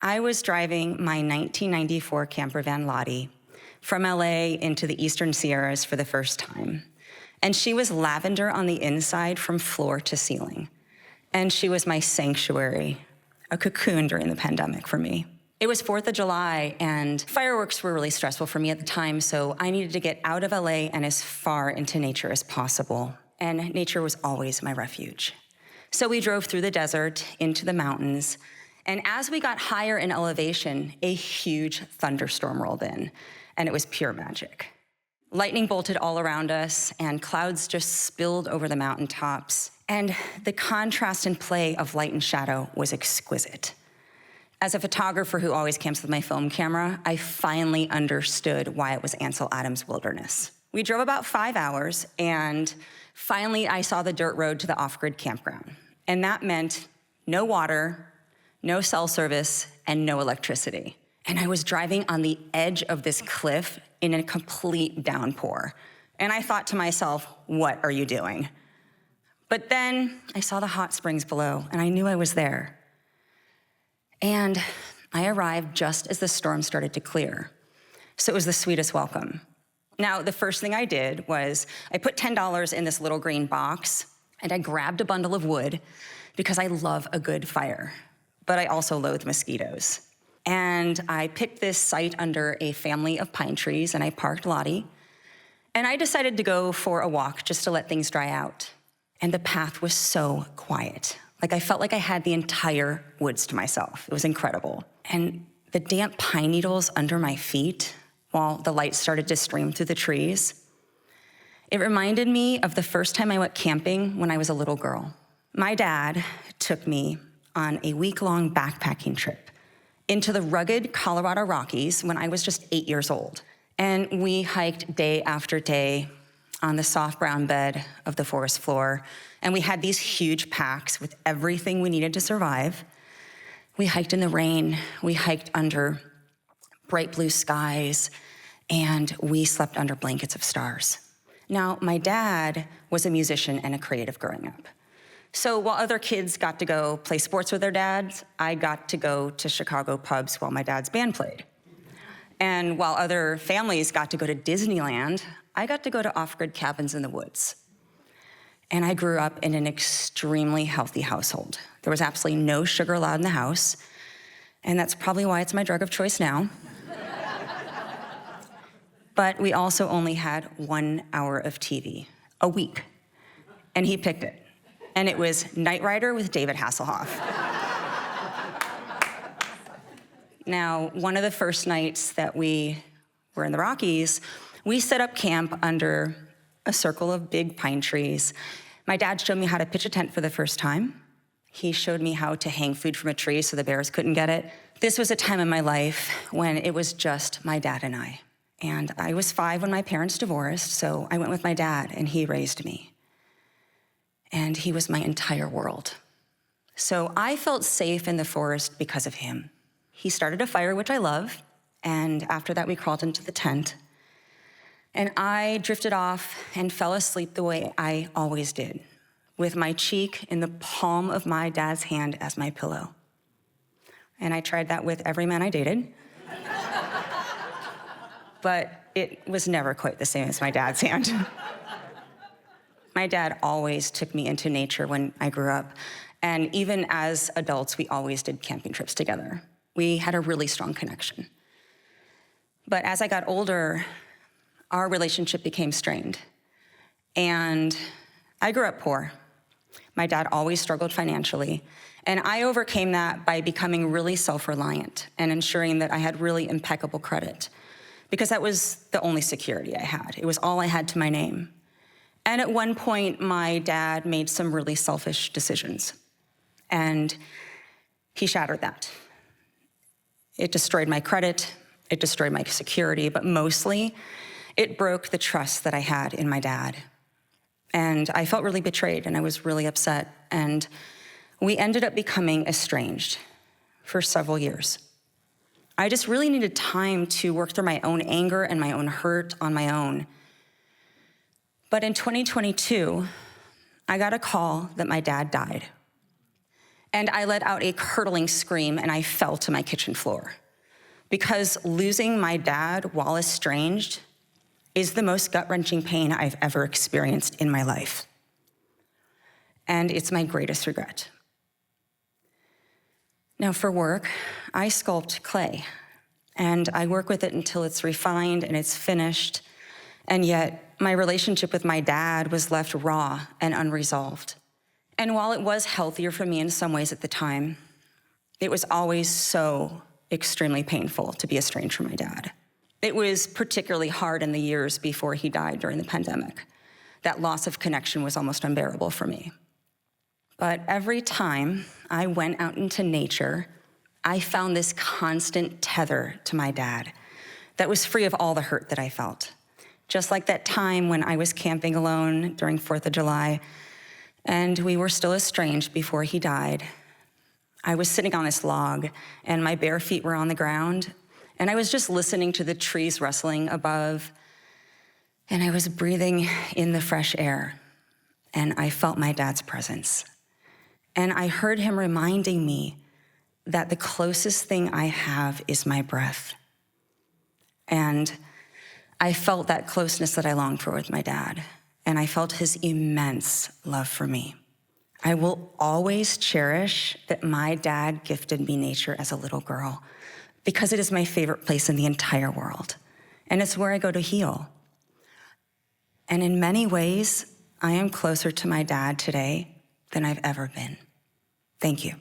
I was driving my 1994 camper van Lottie from LA into the Eastern Sierras for the first time. And she was lavender on the inside from floor to ceiling. And she was my sanctuary, a cocoon during the pandemic for me. It was 4th of July, and fireworks were really stressful for me at the time, so I needed to get out of LA and as far into nature as possible. And nature was always my refuge. So we drove through the desert into the mountains, and as we got higher in elevation, a huge thunderstorm rolled in, and it was pure magic. Lightning bolted all around us, and clouds just spilled over the mountaintops, and the contrast and play of light and shadow was exquisite. As a photographer who always camps with my film camera, I finally understood why it was Ansel Adams Wilderness. We drove about 5 hours, and finally I saw the dirt road to the off-grid campground. And that meant no water, no cell service, and no electricity. And I was driving on the edge of this cliff in a complete downpour. And I thought to myself, what are you doing? But then I saw the hot springs below, and I knew I was there. And I arrived just as the storm started to clear. So it was the sweetest welcome. Now, the first thing I did was I put $10 in this little green box, and I grabbed a bundle of wood because I love a good fire, but I also loathe mosquitoes. And I picked this site under a family of pine trees, and I parked Lottie, and I decided to go for a walk just to let things dry out. And the path was so quiet. Like, I felt like I had the entire woods to myself. It was incredible. And the damp pine needles under my feet, while the light started to stream through the trees, it reminded me of the first time I went camping when I was a little girl. My dad took me on a week-long backpacking trip into the rugged Colorado Rockies when I was just 8 years old. And we hiked day after day on the soft brown bed of the forest floor, and we had these huge packs with everything we needed to survive. We hiked in the rain, we hiked under bright blue skies, and we slept under blankets of stars. Now, my dad was a musician and a creative growing up. So while other kids got to go play sports with their dads, I got to go to Chicago pubs while my dad's band played. And while other families got to go to Disneyland, I got to go to off-grid cabins in the woods. And I grew up in an extremely healthy household. There was absolutely no sugar allowed in the house, and that's probably why it's my drug of choice now. But we also only had 1 hour of TV a week, and he picked it. And it was Knight Rider with David Hasselhoff. Now, one of the first nights that we were in the Rockies, we set up camp under a circle of big pine trees. My dad showed me how to pitch a tent for the first time. He showed me how to hang food from a tree so the bears couldn't get it. This was a time in my life when it was just my dad and I. And I was 5 when my parents divorced, so I went with my dad, and he raised me. And he was my entire world. So I felt safe in the forest because of him. He started a fire, which I love, and after that we crawled into the tent. And I drifted off and fell asleep the way I always did, with my cheek in the palm of my dad's hand as my pillow. And I tried that with every man I dated. But it was never quite the same as my dad's hand. My dad always took me into nature when I grew up, and even as adults, we always did camping trips together. We had a really strong connection. But as I got older, our relationship became strained. And I grew up poor. My dad always struggled financially, and I overcame that by becoming really self-reliant and ensuring that I had really impeccable credit, because that was the only security I had. It was all I had to my name. And at one point, my dad made some really selfish decisions, and he shattered that. It destroyed my credit, it destroyed my security, but mostly it broke the trust that I had in my dad. And I felt really betrayed, and I was really upset, and we ended up becoming estranged for several years. I just really needed time to work through my own anger and my own hurt on my own. But in 2022, I got a call that my dad died. And I let out a curdling scream and I fell to my kitchen floor. Because losing my dad while estranged is the most gut-wrenching pain I've ever experienced in my life. And it's my greatest regret. Now for work, I sculpt clay, and I work with it until it's refined and it's finished, and yet my relationship with my dad was left raw and unresolved. And while it was healthier for me in some ways at the time, it was always so extremely painful to be estranged from my dad. It was particularly hard in the years before he died during the pandemic. That loss of connection was almost unbearable for me. But every time I went out into nature, I found this constant tether to my dad that was free of all the hurt that I felt. Just like that time when I was camping alone during 4th of July, and we were still estranged before he died. I was sitting on this log, and my bare feet were on the ground, and I was just listening to the trees rustling above, and I was breathing in the fresh air, and I felt my dad's presence. And I heard him reminding me that the closest thing I have is my breath. And I felt that closeness that I longed for with my dad, and I felt his immense love for me. I will always cherish that my dad gifted me nature as a little girl because it is my favorite place in the entire world, and it's where I go to heal. And in many ways, I am closer to my dad today than I've ever been. Thank you.